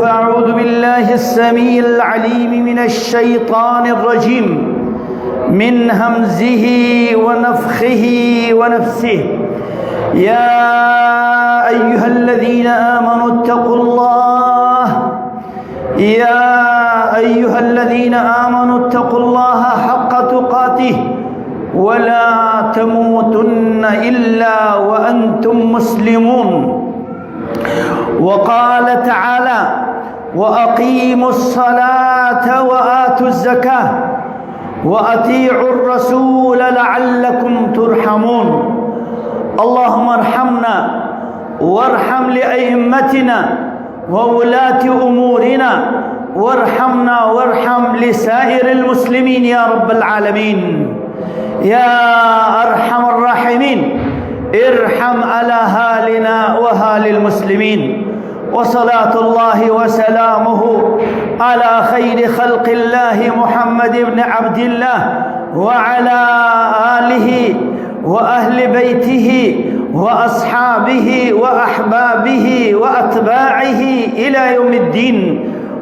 فأعوذ بالله السميع العليم من الشيطان الرجيم من همزه ونفخه ونفسه. يا أيها الذين آمنوا اتقوا الله يا أيها الذين آمنوا اتقوا الله حق تقاته ولا تموتن إلا وأنتم مسلمون. وقال تعالى: وأقيموا الصلاة وآتوا الزكاة وأطيعوا الرسول لعلكم ترحمون. اللهم ارحمنا وارحم لأئمتنا وولاة أمورنا وارحمنا وارحم لسائر المسلمين يا رب العالمين. يا أرحم الراحمين ارحم على هالنا وهال المسلمين. وصلاة الله وسلامه على خير خلق الله محمد بن عبد الله وعلى آله وأهل بيته وأصحابه وأحبابه وأتباعه إلى يوم الدين،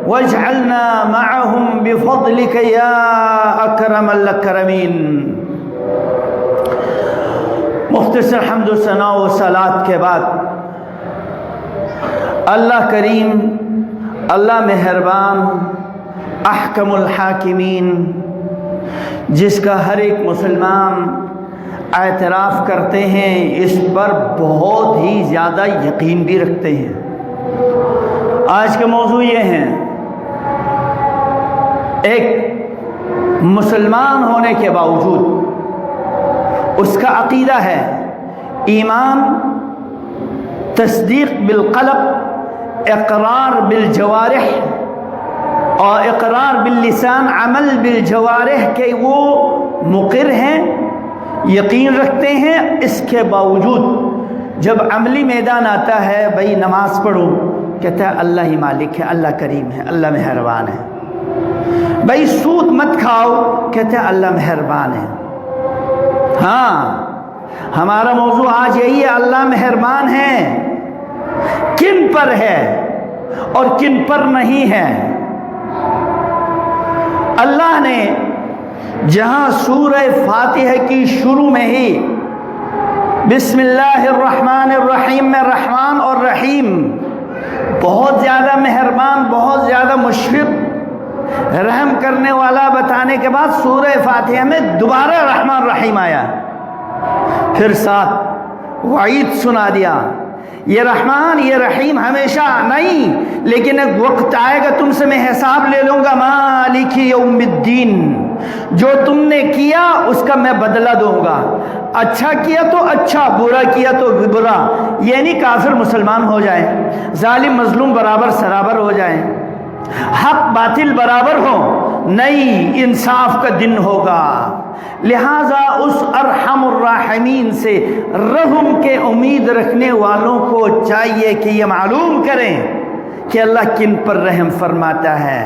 واجعلنا معهم بفضلك يا أكرم الأكرمين. مختصر حمد و ثنا و صلات کے بعد اللہ کریم، اللہ مہربان، احکم الحاکمین، جس کا ہر ایک مسلمان اعتراف کرتے ہیں، اس پر بہت ہی زیادہ یقین بھی رکھتے ہیں. آج کا موضوع یہ ہے، ایک مسلمان ہونے کے باوجود اس کا عقیدہ ہے ایمان، تصدیق بالقلب، اقرار بالجوارح اور اقرار باللسان، عمل بالجوارح، کہ وہ مقر ہیں، یقین رکھتے ہیں. اس کے باوجود جب عملی میدان آتا ہے، بھائی نماز پڑھو، کہتا ہے اللہ ہی مالک ہے، اللہ کریم ہے، اللہ مہربان ہے. بھائی سود مت کھاؤ، کہتا ہے اللہ مہربان ہے. ہاں، ہمارا موضوع آج یہی ہے، اللہ مہربان ہے، کن پر ہے اور کن پر نہیں ہے. اللہ نے جہاں سورہ فاتحہ کی شروع میں ہی بسم اللہ الرحمن الرحیم میں رحمان اور رحیم، بہت زیادہ مہربان، بہت زیادہ مشفق، رحم کرنے والا بتانے کے بعد سورہ فاتحہ میں دوبارہ رحمان رحیم آیا، پھر ساتھ وعید سنا دیا، یہ رحمان یہ رحیم ہمیشہ نہیں، لیکن ایک وقت آئے گا تم سے میں حساب لے لوں گا. مالک یوم الدین، جو تم نے کیا اس کا میں بدلہ دوں گا. اچھا کیا تو اچھا، برا کیا تو برا. یہ نہیں کافر مسلمان ہو جائیں، ظالم مظلوم برابر سرابر ہو جائیں، حق باطل برابر ہو، نہیں، انصاف کا دن ہوگا. لہٰذا اس ارحم الراحمین سے رحم کے امید رکھنے والوں کو چاہیے کہ یہ معلوم کریں کہ اللہ کن پر رحم فرماتا ہے.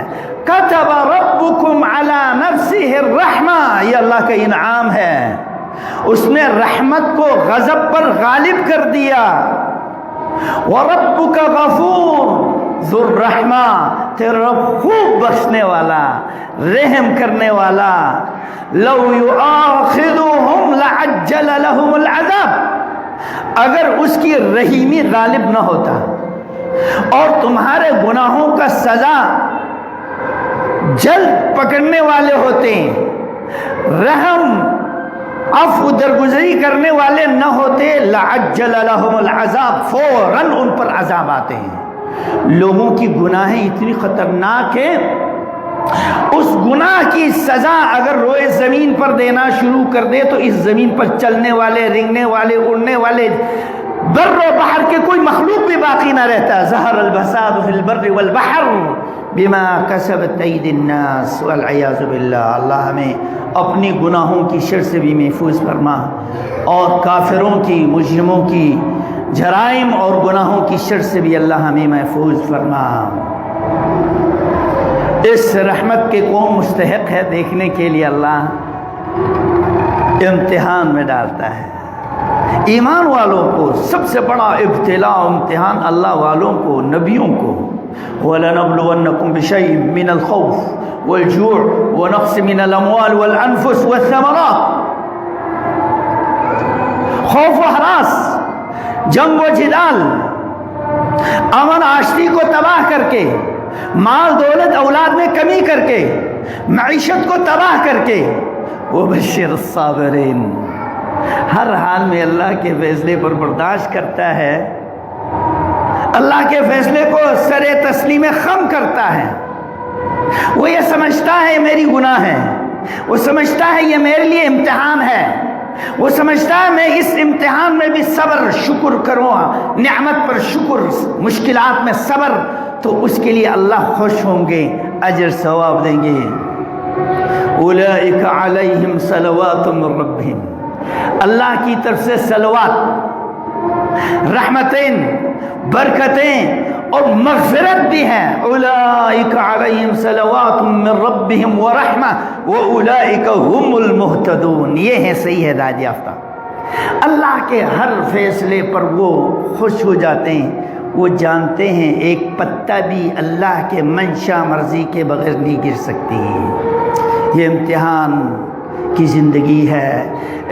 کتب ربکم علی نفسہ الرحمہ، یہ اللہ کا انعام ہے، اس نے رحمت کو غضب پر غالب کر دیا. وَرَبُّكَ غَفُورٌ ذُو الرَّحْمَةِ، تیرا رب خوب بخشنے والا، رحم کرنے والا. لَوْ يُؤَاخِذُهُمْ لَعَجَّلَ لَهُمُ الْعَذَابَ، اگر اس کی رحیمی غالب نہ ہوتا اور تمہارے گناہوں کا سزا جلد پکڑنے والے ہوتے، رحم عفو درگزری کرنے والے نہ ہوتے، لَعَجَّلَ لَهُمُ الْعَذَابَ، فوراً ان پر عذاب آتے ہیں. لوگوں کی گناہیں اتنی خطرناک ہیں، اس گناہ کی سزا اگر روئے زمین پر دینا شروع کر دے تو اس زمین پر چلنے والے، رنگنے والے، اڑنے والے، بر و بحر کے کوئی مخلوق بھی باقی نہ رہتا. ظہر الفساد فی البر والبحر بما کسبت ایدی الناس والعیاذ باللہ. اللہ ہمیں اپنی گناہوں کی شر سے بھی محفوظ فرما اور کافروں کی، مجرموں کی جرائم اور گناہوں کی شر سے بھی اللہ ہمیں محفوظ فرما. اس رحمت کے کون مستحق ہے دیکھنے کے لیے اللہ امتحان میں ڈالتا ہے. ایمان والوں کو سب سے بڑا ابتلا و امتحان اللہ والوں کو، نبیوں کو وَلَنَبْلُوَنَّكُمْ بِشَيْءٍ مِّنَ الْخَوْفِ وَالْجُوعِ وَنَقْصٍ مِّنَ الْأَمْوَالِ وَالْأَنفُسِ وَالثَّمَرَاتِ. خوف و ہراس، جنگ و جدال، امن آشتی کو تباہ کر کے، مال دولت اولاد میں کمی کر کے، معیشت کو تباہ کر کے، وَبَشِّرِ الصَّابِرِينَ، ہر حال میں اللہ کے فیصلے پر برداشت کرتا ہے، اللہ کے فیصلے کو سر تسلیم خم کرتا ہے. وہ یہ سمجھتا ہے یہ میری گناہ ہے، وہ سمجھتا ہے یہ میرے لیے امتحان ہے، وہ سمجھتا ہے میں اس امتحان میں بھی صبر شکر کروں، نعمت پر شکر، مشکلات میں صبر، تو اس کے لیے اللہ خوش ہوں گے، اجر ثواب دیں گے. اولئک علیہم صلوات من ربہم، اللہ کی طرف سے صلوات، رحمتیں، برکتیں اور مغفرت بھی ہیں. اولئک علیہم صلوات من ربہم ورحمہ واولئک هم المہتدون، یہ ہیں صحیح ہدایت یافتہ. اللہ کے ہر فیصلے پر وہ خوش ہو جاتے ہیں، وہ جانتے ہیں ایک پتہ بھی اللہ کے منشا مرضی کے بغیر نہیں گر سکتی. یہ امتحان کی زندگی ہے،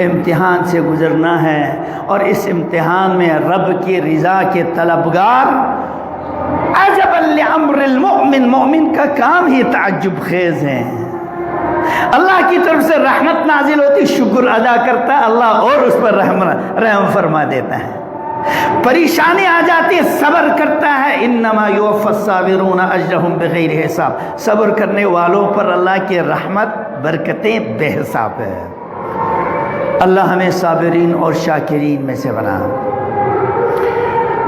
امتحان سے گزرنا ہے، اور اس امتحان میں رب کی رضا کے طلبگار. عجبا لامر المؤمن، مومن کا کام ہی تعجب خیز ہے. اللہ کی طرف سے رحمت نازل ہوتی، شکر ادا کرتا ہے اللہ اور اس پر رحم فرما دیتا ہے. پریشانی آ جاتی ہے، صبر کرتا ہے. انما یوفی الصابرون اجرهم بغیر حساب، صبر کرنے والوں پر اللہ کی رحمت برکتیں بے حساب ہے. اللہ ہمیں صابرین اور شاکرین میں سے بنا.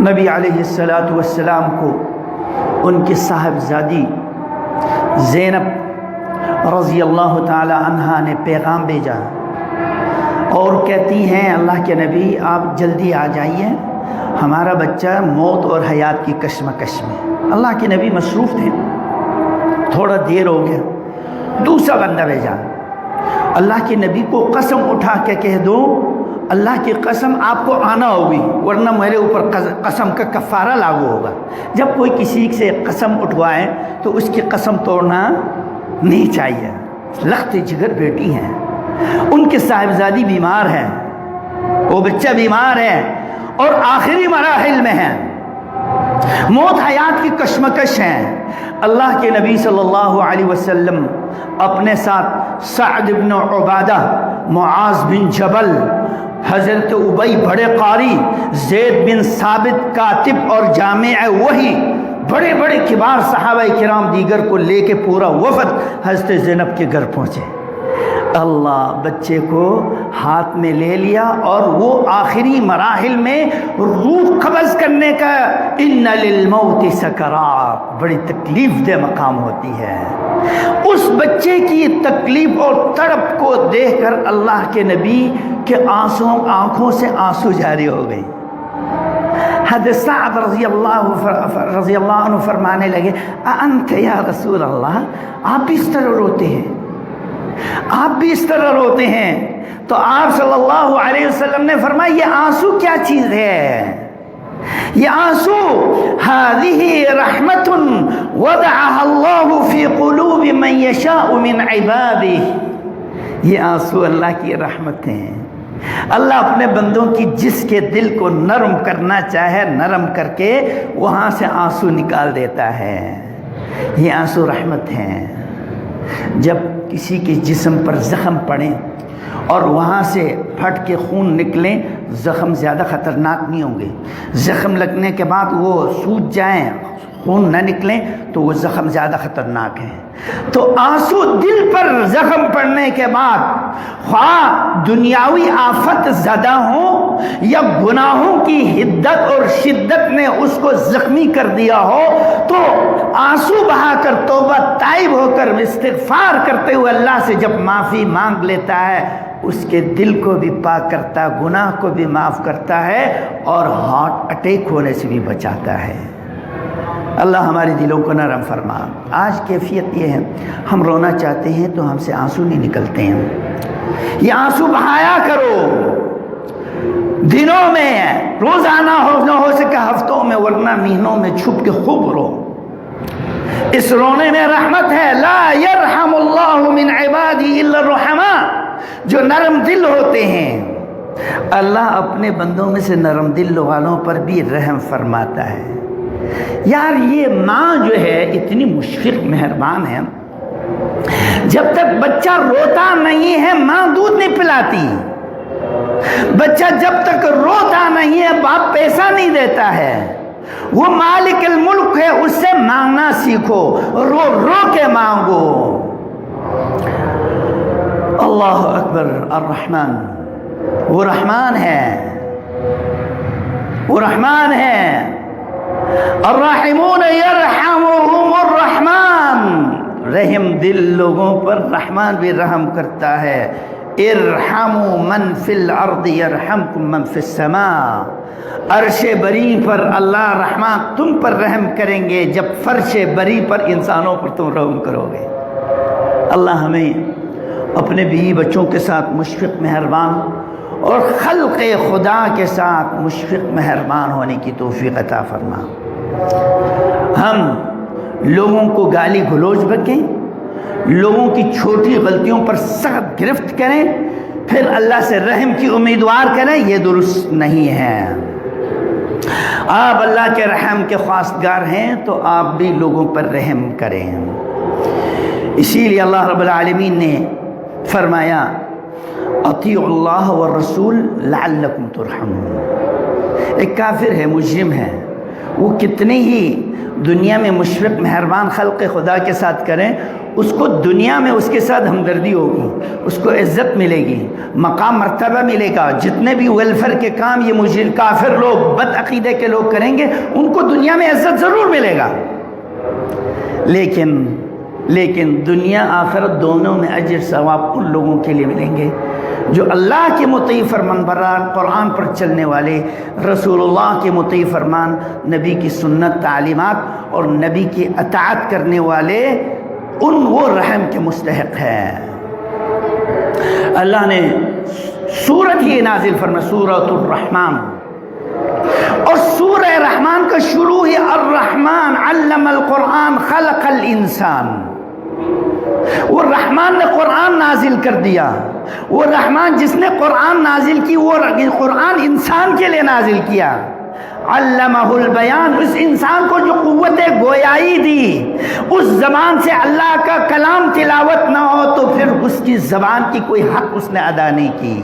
نبی علیہ السلام کو ان کی صاحبزادی زینب رضی اللہ تعالی عنہا نے پیغام بھیجا اور کہتی ہیں اللہ کے نبی آپ جلدی آ جائیے، ہمارا بچہ موت اور حیات کی کشمکش میں. اللہ کے نبی مصروف تھے، تھوڑا دیر ہو گیا. دوسرا بندہ بھیجا، اللہ کے نبی کو قسم اٹھا کے کہہ دو اللہ کی قسم آپ کو آنا ہوگی ورنہ میرے اوپر قسم کا کفارہ لاگو ہوگا. جب کوئی کسی سے قسم اٹھوائے تو اس کی قسم توڑنا نہیں چاہیے. لخت جگر بیٹی ہیں، ان کے صاحبزادی بیمار ہیں، وہ بچہ بیمار ہے اور آخری مراحل میں ہیں، موت حیات کی کشمکش ہیں. اللہ کے نبی صلی اللہ علیہ وسلم اپنے ساتھ سعد بن عبادہ، معاذ بن جبل، حضرت ابی بڑے قاری، زید بن ثابت کاتب اور جامع وحی، بڑے بڑے کبار صحابہ کرام دیگر کو لے کے پورا وفد حضرت زینب کے گھر پہنچے. اللہ بچے کو ہاتھ میں لے لیا اور وہ آخری مراحل میں روح قبض کرنے کا ان للموت سکرات، بڑی تکلیف دہ مقام ہوتی ہے. اس بچے کی تکلیف اور تڑپ کو دیکھ کر اللہ کے نبی کے آنکھوں سے آنسو جاری ہو گئے. حضرت سعد رضی اللہ عنہ فرمانے لگے انت یا رسول اللہ، آپ بھی اس طرح روتے ہیں، آپ بھی اس طرح روتے ہیں. تو آپ صلی اللہ علیہ وسلم نے فرمایا یہ آنسو کیا چیز ہے؟ یہ آنسو هذه رحمت وضعها اللہ فی قلوب من یشاء من عباده، یہ آنسو اللہ کی رحمت ہیں. اللہ اپنے بندوں کی جس کے دل کو نرم کرنا چاہے نرم کر کے وہاں سے آنسو نکال دیتا ہے. یہ آنسو رحمت ہیں. جب کسی کے جسم پر زخم پڑیں اور وہاں سے پھٹ کے خون نکلیں، زخم زیادہ خطرناک نہیں ہوں گے. زخم لگنے کے بعد وہ سوج جائیں، خون نہ نکلیں تو وہ زخم زیادہ خطرناک ہیں. تو آنسو دل پر زخم پڑنے کے بعد، خواہ دنیاوی آفت زدہ ہوں یا گناہوں کی حدت اور شدت نے اس کو زخمی کر دیا ہو، تو آنسو بہا کر توبہ تائب ہو کر استغفار کرتے ہوئے اللہ سے جب معافی مانگ لیتا ہے، اس کے دل کو بھی پاک کرتا ہے، گناہ کو بھی معاف کرتا ہے اور ہارٹ اٹیک ہونے سے بھی بچاتا ہے. اللہ ہمارے دلوں کو نرم فرما. آج کیفیت یہ ہے ہم رونا چاہتے ہیں تو ہم سے آنسو نہیں نکلتے ہیں. یہ آنسو بہایا کرو دنوں میں، روزانہ نہ ہو سکے ہفتوں میں، ورنہ مہینوں میں چھپ کے خوب رو. اس رونے میں رحمت ہے. لا یرحم اللہ من عبادی الا الرحماء. جو نرم دل ہوتے ہیں اللہ اپنے بندوں میں سے نرم دل والوں پر بھی رحم فرماتا ہے. یار یہ ماں جو ہے اتنی مشفق مہربان ہے. جب تک بچہ روتا نہیں ہے ماں دودھ نہیں پلاتی. بچہ جب تک روتا نہیں ہے باپ پیسہ نہیں دیتا ہے. وہ مالک الملک ہے, اس سے مانگنا سیکھو, رو رو کے مانگو. اللہ اکبر. الرحمن, وہ رحمان ہے, وہ رحمان ہے. الراحمون یرحمهم الرحمن. رحم دل لوگوں پر رحمان بھی رحم کرتا ہے. ارحموا من فی الارض یرحمکم من فی السماء. عرش بری پر اللہ رحمان تم پر رحم کریں گے جب فرش بری پر انسانوں پر تم رحم کرو گے. اللہ ہمیں اپنے بیوی بچوں کے ساتھ مشفق مہربان اور خلق خدا کے ساتھ مشفق مہربان ہونے کی توفیق عطا فرما. ہم لوگوں کو گالی گلوچ بکیں, لوگوں کی چھوٹی غلطیوں پر سخت گرفت کریں, پھر اللہ سے رحم کی امیدوار کریں, یہ درست نہیں ہے. آپ اللہ کے رحم کے خواستگار ہیں تو آپ بھی لوگوں پر رحم کریں. اسی لیے اللہ رب العالمین نے فرمایا اطیعوا اللہ والرسول لعلکم ترحمون. ایک کافر ہے, مجرم ہے, وہ کتنی ہی دنیا میں مشفق مہربان خلق خدا کے ساتھ کریں, اس کو دنیا میں اس کے ساتھ ہمدردی ہوگی, اس کو عزت ملے گی, مقام مرتبہ ملے گا. جتنے بھی ویلفیئر کے کام یہ مجرم کافر لوگ بد عقیدے کے لوگ کریں گے ان کو دنیا میں عزت ضرور ملے گا, لیکن دنیا آخرت دونوں میں اجر ثواب ان لوگوں کے لیے ملیں گے جو اللہ کے مطیع فرمانبران, قرآن پر چلنے والے, رسول اللہ کے مطیع فرمان, نبی کی سنت تعلیمات اور نبی کی اطاعت کرنے والے, ان وہ رحم کے مستحق ہیں. اللہ نے سورت ہی نازل فرمایا سورۃ الرحمن, اور سورہ رحمان کا شروع ہی الرحمن علم القرآن خلق الانسان. وہ رحمان نے قرآن نازل کر دیا. وہ رحمان جس نے قرآن نازل کی, وہ قرآن انسان کے لیے نازل کیا. علمہ البیان, اس انسان کو جو قوت گویائی دی, اس زبان سے اللہ کا کلام تلاوت نہ ہو تو پھر اس کی زبان کی کوئی حق اس نے ادا نہیں کی.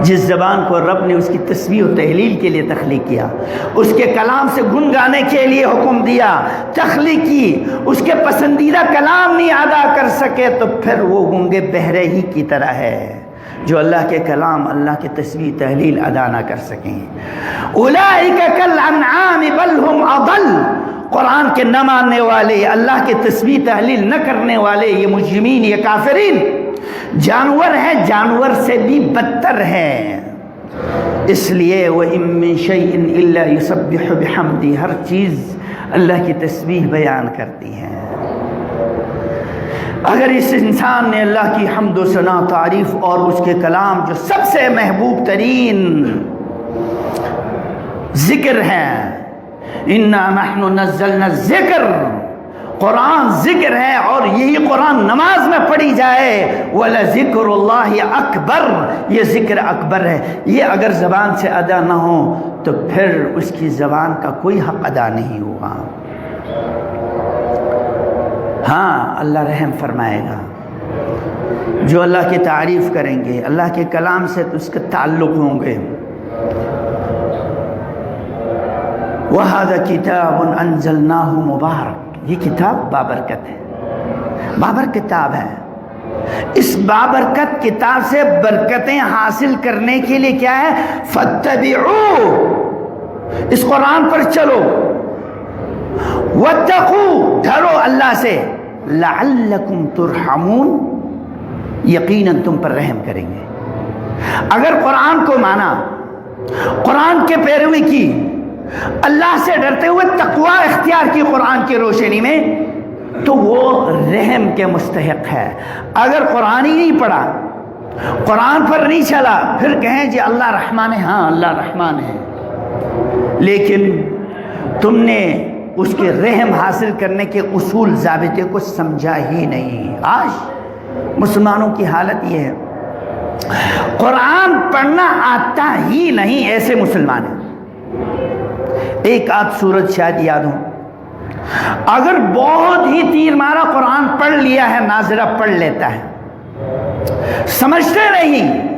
جس زبان کو رب نے اس کی تسبیح و تحلیل کے لیے تخلیق کیا, اس کے کلام سے گنگانے کے لیے حکم دیا, تخلیق کی, اس کے پسندیدہ کلام نہیں ادا کر سکے تو پھر وہ گونگے بہرے ہی کی طرح ہے جو اللہ کے کلام, اللہ کے تسبیح تحلیل ادا نہ کر سکیں. اولئک کالانعام بل هم اضل. قرآن کے نہ ماننے والے, اللہ کے تسبیح تحلیل نہ کرنے والے, یہ مجرمین, یہ کافرین جانور ہیں, جانور سے بھی بدتر ہیں. اس لیے وَإِن مِّن شَيْءٍ إِلَّا يُسَبِّحُ بِحَمْدِهِ, ہر چیز اللہ کی تسبیح بیان کرتی ہے. اگر اس انسان نے اللہ کی حمد و ثنا, تعریف اور اس کے کلام جو سب سے محبوب ترین ذکر ہے, اِنَّا نَحْنُ نَزَّلْنَا الذِّكْرَ, قرآن ذکر ہے اور یہی قرآن نماز میں پڑھی جائے, وَلَذِكْرُ اللَّهِ أَكْبَرُ, یہ ذکر اکبر ہے. یہ اگر زبان سے ادا نہ ہو تو پھر اس کی زبان کا کوئی حق ادا نہیں ہوگا. ہاں اللہ رحم فرمائے گا جو اللہ کی تعریف کریں گے, اللہ کے کلام سے اس کا تعلق ہوں گے. وَهَذَا كِتَابٌ أَنزَلْنَاهُ مُبَارَكٌ, یہ کتاب بابرکت ہے, بابرکت کتاب ہے. اس بابرکت کتاب سے برکتیں حاصل کرنے کے لیے کیا ہے, فَاتَّبِعُوا, اس قرآن پر چلو, وَاتَّقُوا, ڈرو اللہ سے, لَعَلَّكُمْ تُرْحَمُونَ, یقیناً تم پر رحم کریں گے. اگر قرآن کو مانا, قرآن کے پیروی کی, اللہ سے ڈرتے ہوئے تقوی اختیار کی قرآن کی روشنی میں, تو وہ رحم کے مستحق ہے. اگر قرآن ہی نہیں پڑھا, قرآن پر نہیں چلا, پھر کہیں جی اللہ رحمان ہے, ہاں اللہ رحمان ہے, لیکن تم نے اس کے رحم حاصل کرنے کے اصول ضابطے کو سمجھا ہی نہیں۔ آج مسلمانوں کی حالت یہ ہے، قرآن پڑھنا آتا ہی نہیں، ایسے مسلمان ہیں۔ ایک آدھ سورت شاید یاد ہو، اگر بہت ہی تیر مارا قرآن پڑھ لیا ہے، ناظرہ پڑھ لیتا ہے، سمجھتے نہیں۔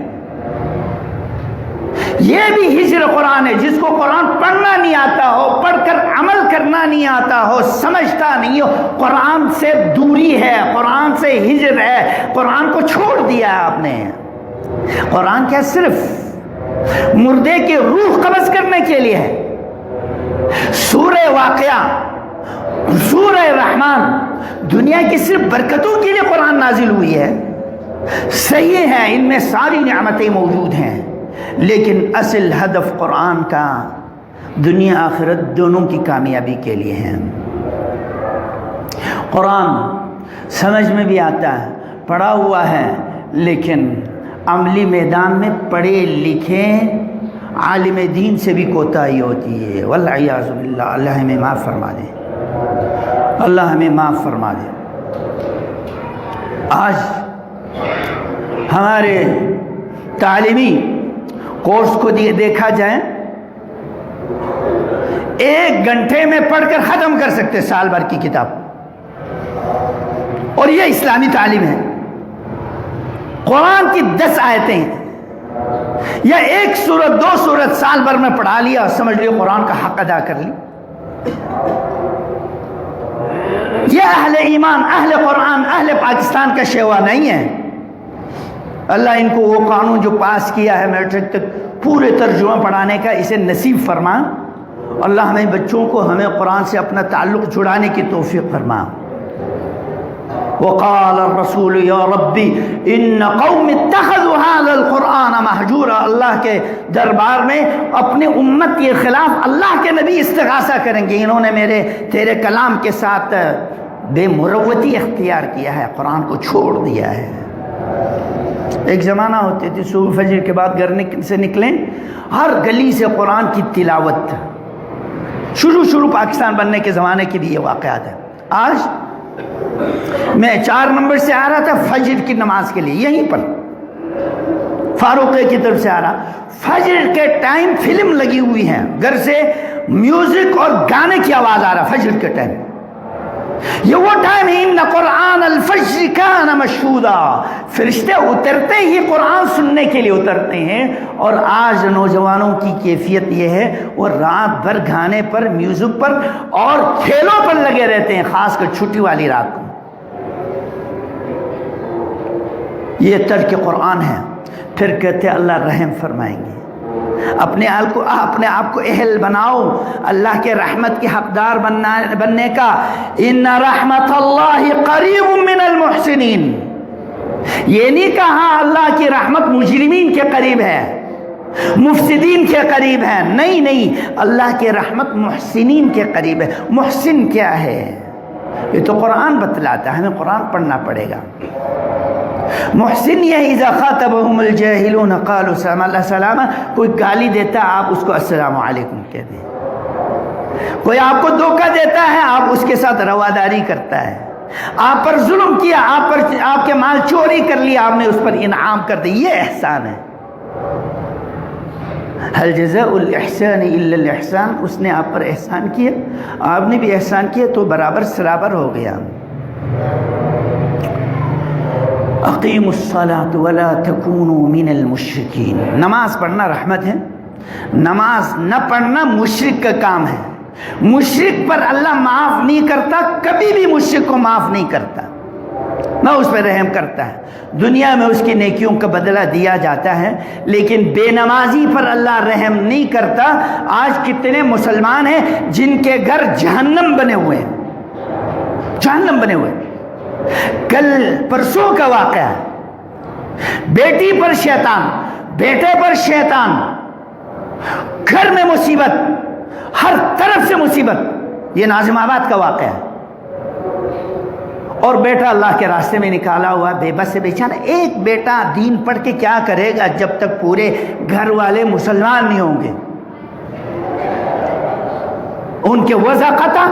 یہ بھی ہجر قرآن ہے، جس کو قرآن پڑھنا نہیں آتا ہو، پڑھ کر عمل کرنا نہیں آتا ہو، سمجھتا نہیں ہو، قرآن سے دوری ہے، قرآن سے ہجر ہے، قرآن کو چھوڑ دیا آپ نے۔ قرآن کیا صرف مردے کی روح قبض کرنے کے لیے ہے؟ سورہ واقعہ، سورہ رحمان دنیا کی صرف برکتوں کے لیے قرآن نازل ہوئی ہے، صحیح ہے، ان میں ساری نعمتیں موجود ہیں، لیکن اصل ہدف قرآن کا دنیا آخرت دونوں کی کامیابی کے لیے ہے۔ قرآن سمجھ میں بھی آتا ہے، پڑھا ہوا ہے، لیکن عملی میدان میں پڑھے لکھے عالم دین سے بھی کوتاہی ہوتی ہے، والعیاذ باللہ۔ اللہ ہمیں معاف فرما دے، اللہ ہمیں معاف فرما دے۔ آج ہمارے تعلیمی کورس کو دیکھا جائے، 1 گھنٹے میں پڑھ کر ختم کر سکتے سال بھر کی کتاب، اور یہ اسلامی تعلیم ہے۔ قرآن کی 10 آیتیں یا 1 سورت 2 سورت سال بھر میں پڑھا لیا اور سمجھ لیا قرآن کا حق ادا کر لی۔ یہ اہل ایمان، اہل قرآن، اہل پاکستان کا شیوا نہیں ہے۔ اللہ ان کو وہ قانون جو پاس کیا ہے میٹرک تک پورے ترجمہ پڑھانے کا، اسے نصیب فرما۔ اللہ ہمیں بچوں کو، ہمیں قرآن سے اپنا تعلق جڑانے کی توفیق فرما۔ وقال الرسول یا ربی ان قوم اتخذوا هذا القرآن مہجورا، اللہ کے دربار میں اپنی امت کے خلاف اللہ کے نبی استغاثہ کریں گے، انہوں نے تیرے کلام کے ساتھ بے مروتی اختیار کیا ہے، قرآن کو چھوڑ دیا ہے۔ ایک زمانہ ہوتے تھے صبح فجر کے بعد گھر سے نکلیں، ہر گلی سے قرآن کی تلاوت، شروع پاکستان بننے کے زمانے کی بھی یہ واقعات ہے۔ آج میں 4 نمبر سے آ رہا تھا فجر کی نماز کے لیے، یہیں پر فاروق کی طرف سے آ رہا، فجر کے ٹائم فلم لگی ہوئی ہے، گھر سے میوزک اور گانے کی آواز آ رہا فجر کے ٹائم۔ یہ وہ ٹائم ہے، ان قرآن الفجر کان مشہودا، فرشتے اترتے ہی قرآن سننے کے لیے اترتے ہیں۔ اور آج نوجوانوں کی کیفیت یہ ہے، وہ رات بھر گانے پر، میوزک پر اور کھیلوں پر لگے رہتے ہیں، خاص کر چھٹی والی رات کو۔ یہ ترک قرآن ہے۔ پھر کہتے ہیں اللہ رحم فرمائیں گے۔ اپنے آپ کو اہل بناؤ اللہ کے رحمت کے حقدار بننے کا۔ ان رحمت اللہ قریب من المحسنین، یہ نہیں کہا اللہ کی رحمت مجرمین کے قریب ہے، مفسدین کے قریب ہے، نہیں، اللہ کی رحمت محسنین کے قریب ہے۔ محسن کیا ہے؟ یہ تو قرآن بتلاتا ہے، ہمیں قرآن پڑھنا پڑے گا۔ محسن یہ اذا خاطبهم الجاہلون قالوا سلاما، کوئی گالی دیتا ہے آپ اس کو السلام علیکم کہہ دیں، کوئی آپ کو دھوکہ دیتا ہے آپ اس کے ساتھ رواداری کرتا ہے، آپ پر ظلم کیا، آپ کے مال چوری کر لیا، آپ نے اس پر انعام کر دیا، یہ احسان ہے۔ هل جزاء الاحسان الا الاحسان، اس نے آپ پر احسان کیا، آپ نے بھی احسان کیا تو برابر سرابر ہو گیا۔ اقیموا الصلاۃ ولا تکونوا من المشرکین، نماز پڑھنا رحمت ہے، نماز نہ پڑھنا مشرک کا کام ہے۔ مشرک پر اللہ معاف نہیں کرتا، کبھی بھی مشرک کو معاف نہیں کرتا، نہ اس پہ رحم کرتا ہے۔ دنیا میں اس کی نیکیوں کا بدلہ دیا جاتا ہے، لیکن بے نمازی پر اللہ رحم نہیں کرتا۔ آج کتنے مسلمان ہیں جن کے گھر جہنم بنے ہوئے ہیں، جہنم بنے ہوئے ہیں۔ کل پرسوں کا واقعہ ہے، بیٹی پر شیطان، بیٹے پر شیطان، گھر میں مصیبت، ہر طرف سے مصیبت۔ یہ ناظم آباد کا واقعہ ہے، اور بیٹا اللہ کے راستے میں نکالا ہوا بے بس ہے بیچارہ۔ ایک بیٹا دین پڑھ کے کیا کرے گا جب تک پورے گھر والے مسلمان نہیں ہوں گے؟ ان کے وضاقتہ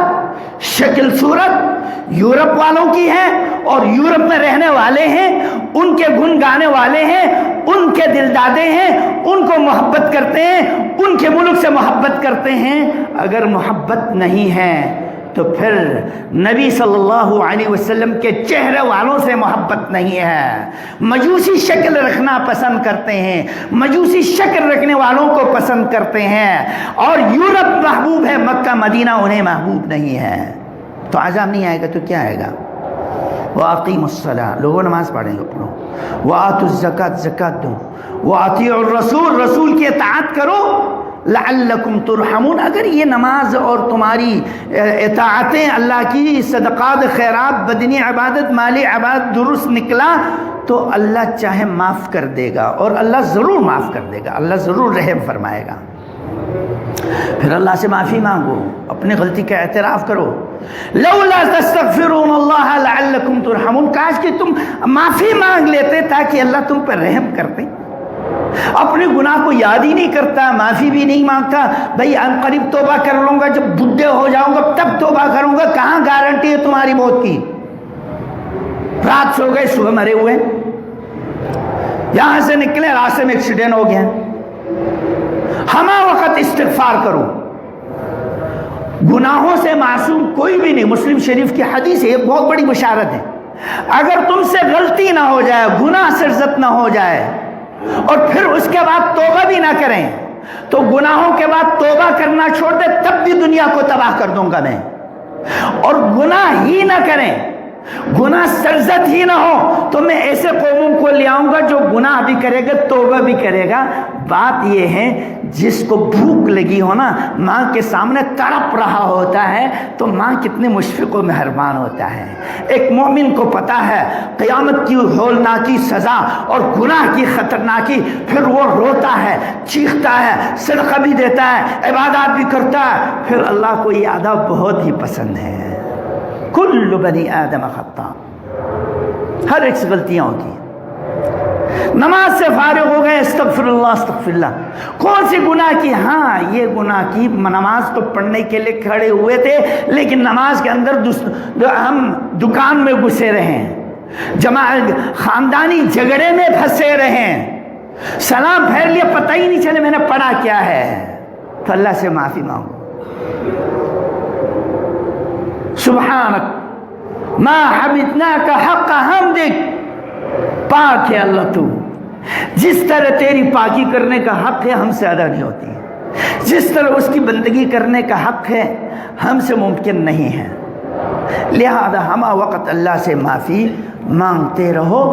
شکل صورت یورپ والوں کی ہے اور یورپ میں رہنے والے ہیں، ان کے گن گانے والے ہیں، ان کے دل دادے ہیں، ان کو محبت کرتے ہیں، ان کے ملک سے محبت کرتے ہیں۔ اگر محبت نہیں ہے تو پھر نبی صلی اللہ علیہ وسلم کے چہرے والوں سے محبت نہیں ہے۔ مجوسی شکل رکھنا پسند کرتے ہیں، مجوسی شکل رکھنے والوں کو پسند کرتے ہیں، اور یورپ محبوب ہے، مکہ مدینہ انہیں محبوب نہیں ہے۔ تو عذاب نہیں آئے گا تو کیا آئے گا؟ وَأَقِيمُوا الصَّلَاةَ، لوگوں نماز پڑھیں گے، پڑھو۔ وَآتُوا الزَّكَاةَ، زکات دو۔ وَأَطِيعُوا الرَّسُولَ، رسول کی اطاعت کرو۔ لعلکم ترحمون، اگر یہ نماز اور تمہاری اطاعتیں اللہ کی صدقات خیرات بدنی عبادت مالی عبادت درست نکلا تو اللہ چاہے معاف کر دے گا، اور اللہ ضرور معاف کر دے گا، اللہ ضرور رحم فرمائے گا۔ پھر اللہ سے معافی مانگو، اپنی غلطی کا اعتراف کرو۔ لولا تستغفرون اللہ لعلکم ترحمون، کاش کہ تم معافی مانگ لیتے تاکہ اللہ تم پر رحم کرتے۔ اپنے گناہ کو یاد ہی نہیں کرتا، معافی بھی نہیں مانگتا، بھئی ان قریب توبہ کر لوں گا، جب بڈھے ہو جاؤں گا تب توبہ کروں گا۔ کہاں گارنٹی ہے تمہاری موت کی؟ رات سو گئے صبح مرے ہوئے، یہاں سے نکلے راستے میں ایکسیڈنٹ ہو گیا، ہمہ وقت استغفار کرو۔ گناہوں سے معصوم کوئی بھی نہیں، مسلم شریف کی حدیث ہے، یہ بہت بڑی بشارت ہے۔ اگر تم سے غلطی نہ ہو جائے، گناہ سرزد نہ ہو جائے، اور پھر اس کے بعد توبہ بھی نہ کریں، تو گناہوں کے بعد توبہ کرنا چھوڑ دے تب بھی دنیا کو تباہ کر دوں گا میں۔ اور گناہ ہی نہ کریں، گناہ سرزد ہی نہ ہو، تو میں ایسے قوموں کو لے آؤں گا جو گناہ بھی کرے گا توبہ بھی کرے گا۔ بات یہ ہے جس کو بھوک لگی ہو نا، ماں کے سامنے تڑپ رہا ہوتا ہے تو ماں کتنے مشفق و مہربان ہوتا ہے۔ ایک مومن کو پتا ہے قیامت کی ہولناکی سزا اور گناہ کی خطرناکی، پھر وہ روتا ہے، چیختا ہے، صدقہ بھی دیتا ہے، عبادات بھی کرتا ہے، پھر اللہ کو یہ عذاب بہت ہی پسند ہے۔ کل بنی آدم خطاء، ہر ایک سے غلطیاں ہوتی ہیں۔ نماز سے فارغ ہو گئے، استغفر اللہ استغفر اللہ، کون سی گناہ کی؟ ہاں یہ گناہ کی، نماز تو پڑھنے کے لیے کھڑے ہوئے تھے لیکن نماز کے اندر ہم دکان میں گھسے رہے، خاندانی جھگڑے میں پھنسے رہے، سلام پھیر لیا پتہ ہی نہیں چلے میں نے پڑھا کیا ہے، تو اللہ سے معافی مانگو۔ سبحانک ما حمدناک حق حمدک، پاک ہے اللہ تو، جس طرح تیری پاکی کرنے کا حق ہے ہم سے ادا نہیں ہوتی، جس طرح اس کی بندگی کرنے کا حق ہے ہم سے ممکن نہیں ہے، لہذا ہم وقت اللہ سے معافی مانگتے رہو۔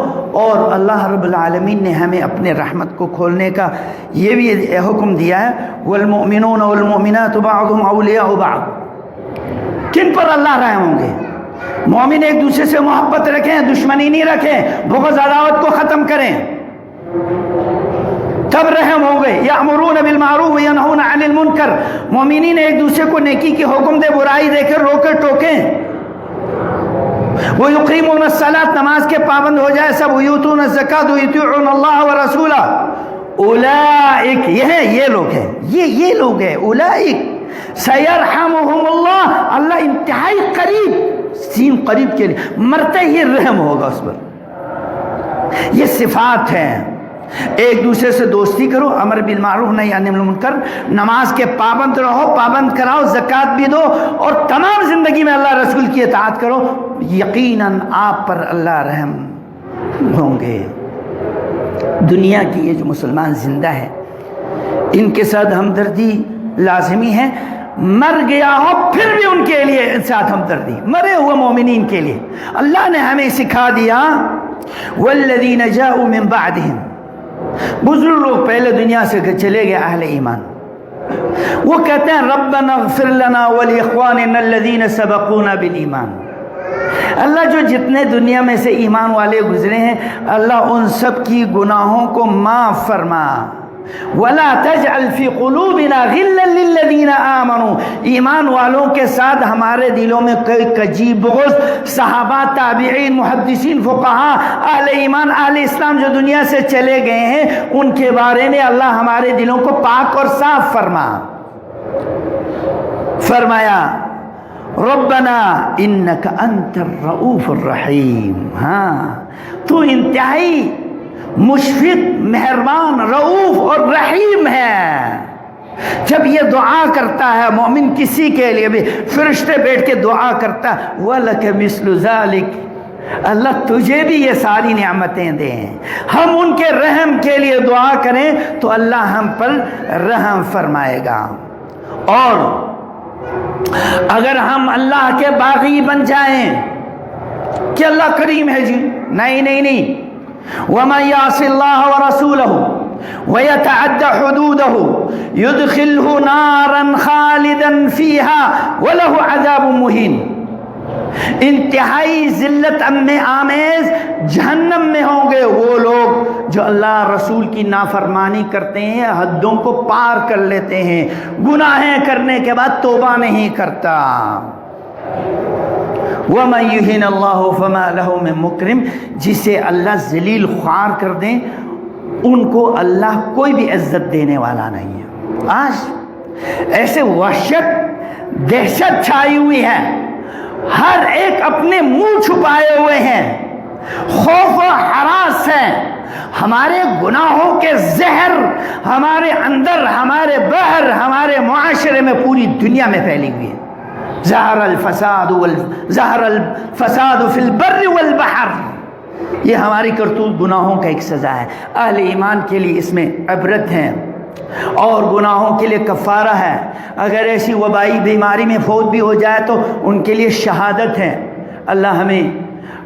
اور اللہ رب العالمین نے ہمیں اپنے رحمت کو کھولنے کا یہ بھی حکم دیا ہے، والمؤمنون والمؤمنات بعضهم اولیاء بعض، کن پر اللہ رحم ہوں گے؟ مومن ایک دوسرے سے محبت رکھیں، دشمنی نہیں رکھیں، بغض عداوت کو ختم کریں، تب رحم ہوں گے۔ یأمرون بالمعروف وینہون عن المنکر، مومنین ایک دوسرے کو نیکی کی حکم دے، برائی دے کر روکے ٹوکیں۔ ویقیمون الصلاۃ، نماز کے پابند ہو جائے سب۔ ویؤتون الزکاۃ ویطیعون اللہ ورسولہ، اولئک، یہ لوگ ہیں، یہ لوگ ہیں، اولئک سیرحمہم اللہ، اللہ انتہائی قریب، سین قریب کے لیے مرتے ہی رحم ہوگا اس پر۔ یہ صفات ہیں۔ ایک دوسرے سے دوستی کرو، امر بالمعروف نہی عن المنکر، نماز کے پابند رہو، پابند کراؤ، زکوٰۃ بھی دو، اور تمام زندگی میں اللہ رسول کی اطاعت کرو، یقیناً آپ پر اللہ رحم ہوں گے۔ دنیا کی یہ جو مسلمان زندہ ہے ان کے ساتھ ہمدردی لازمی ہے، مر گیا ہو پھر بھی ان کے لیے ساتھ ہمدردی، مرے ہوئے مومنین کے لیے۔ اللہ نے ہمیں سکھا دیا، والذین جاؤوا من بعدہم، بزرگ لوگ پہلے دنیا سے چلے گئے اہل ایمان، وہ کہتے ہیں ربنا اغفر لنا ولاخواننا الذین سبقونا بالایمان، اللہ جو جتنے دنیا میں سے ایمان والے گزرے ہیں اللہ ان سب کی گناہوں کو معاف فرما۔ وَلَا تَجْعَلْ فِي قُلُوبِنَا غِلًّا لِلَّذِينَ آمَنُوا، ایمان والوں کے ساتھ ہمارے دلوں میں کوئی کجی بغض، صحابہ تابعین محدثین فقہاء اہل ایمان اہل اسلام جو دنیا سے چلے گئے ہیں ان کے بارے میں اللہ ہمارے دلوں کو پاک اور صاف فرما۔ فرمایا ربنا انک انت الرؤوف الرحیم، ہاں تو انتہائی مشفق، مہربان، رؤوف اور رحیم ہے۔ جب یہ دعا کرتا ہے مومن کسی کے لیے بھی، فرشتے بیٹھ کے دعا کرتا ہے وَلَكَ مِثْلُ ذَلِكَ، اللہ تجھے بھی یہ ساری نعمتیں دیں، ہم ان کے رحم کے لیے دعا کریں تو اللہ ہم پر رحم فرمائے گا۔ اور اگر ہم اللہ کے باغی بن جائیں کہ اللہ کریم ہے جی، نہیں نہیں نہیں، وَمَن يَعْصِ اللَّهَ وَرَسُولَهُ وَيَتَعَدَّ حُدُودَهُ يُدْخِلْهُ نَارًا خَالِدًا فِيهَا وَلَهُ عَذَابٌ مُّهِينٌ، انتہائی ذلت آمیز جہنم میں ہوں گے وہ لوگ جو اللہ رسول کی نافرمانی کرتے ہیں، حدوں کو پار کر لیتے ہیں، گناہیں کرنے کے بعد توبہ نہیں کرتا۔ وَمَن يُهِنِ اللَّهُ فَمَا لَهُ مِن مُّكْرِمٍ، جسے اللہ ذلیل خوار کر دیں ان کو اللہ کوئی بھی عزت دینے والا نہیں ہے۔ آج ایسے وحشت، دہشت چھائی ہوئی ہے، ہر ایک اپنے منہ چھپائے ہوئے ہیں، خوف و ہراس ہے، ہمارے گناہوں کے زہر ہمارے اندر، ہمارے بحر، ہمارے معاشرے میں پوری دنیا میں پھیلی ہوئی ہے۔ ظہر الفساد فی البر والبحر، یہ ہماری کرتوت گناہوں کا ایک سزا ہے۔ اہل ایمان کے لیے اس میں عبرت ہے اور گناہوں کے لیے کفارہ ہے۔ اگر ایسی وبائی بیماری میں فوت بھی ہو جائے تو ان کے لیے شہادت ہے۔ اللہ ہمیں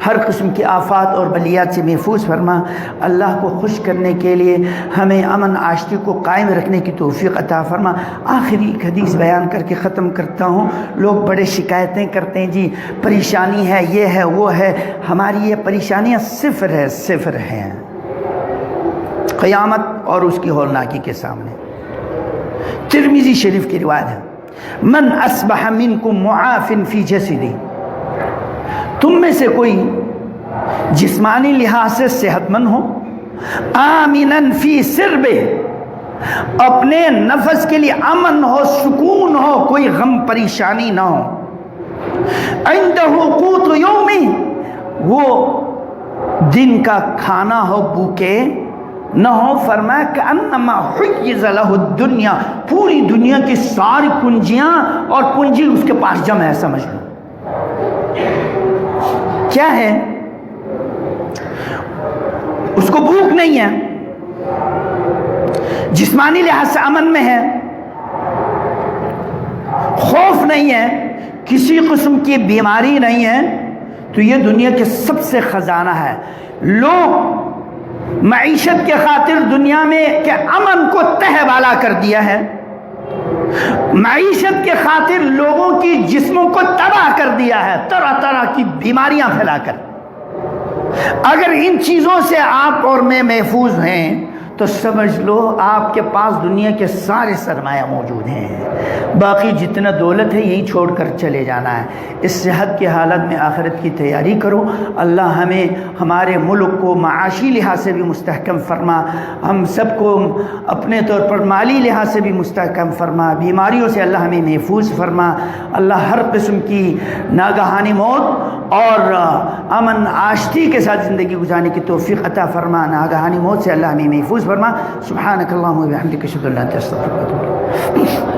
ہر قسم کی آفات اور بلیات سے محفوظ فرما۔ اللہ کو خوش کرنے کے لیے ہمیں امن عاشقی کو قائم رکھنے کی توفیق عطا فرما۔ آخری ایک حدیث بیان کر کے ختم کرتا ہوں۔ لوگ بڑے شکایتیں کرتے ہیں جی پریشانی ہے، یہ ہے، وہ ہے۔ ہماری یہ پریشانیاں صفر ہیں قیامت اور اس کی ہولناکی کے سامنے۔ ترمذی شریف کی روایت ہے، من اصبح منکم معاف فی جسدہ، تم میں سے کوئی جسمانی لحاظ سے صحت مند ہو، آمنن فی سربہ، اپنے نفس کے لیے امن ہو، سکون ہو، کوئی غم پریشانی نہ ہو، عندہ قوت یومی، وہ دن کا کھانا ہو، بھوکے نہ ہو، فرمایا کہ انما حیز لہ الدنیا، پوری دنیا کی ساری کنجیاں اور پونجی اس کے پاس جمع ہے، سمجھ لو کیا ہے، اس کو بھوک نہیں ہے، جسمانی لحاظ سے امن میں ہے، خوف نہیں ہے، کسی قسم کی بیماری نہیں ہے، تو یہ دنیا کے سب سے خزانہ ہے۔ لوگ معیشت کے خاطر دنیا میں کے امن کو تہ بالا کر دیا ہے، معیشت کے خاطر لوگوں کی جسموں کو تباہ کر دیا ہے، طرح طرح کی بیماریاں پھیلا کر۔ اگر ان چیزوں سے آپ اور میں محفوظ ہیں تو سمجھ لو آپ کے پاس دنیا کے سارے سرمایہ موجود ہیں، باقی جتنا دولت ہے یہی چھوڑ کر چلے جانا ہے۔ اس صحت کی حالت میں آخرت کی تیاری کرو۔ اللہ ہمیں ہمارے ملک کو معاشی لحاظ سے بھی مستحکم فرما، ہم سب کو اپنے طور پر مالی لحاظ سے بھی مستحکم فرما، بیماریوں سے اللہ ہمیں محفوظ فرما۔ اللہ ہر قسم کی ناگہانی موت اور امن آشتی کے ساتھ زندگی گزارنے کی توفیق عطا فرما، ناگہانی موت سے اللہ ہمیں محفوظ فرما۔ سبحانک اللہم و بحمدک، اشہد ان لا الہ الا انت، استغفرک و اتوب الیک۔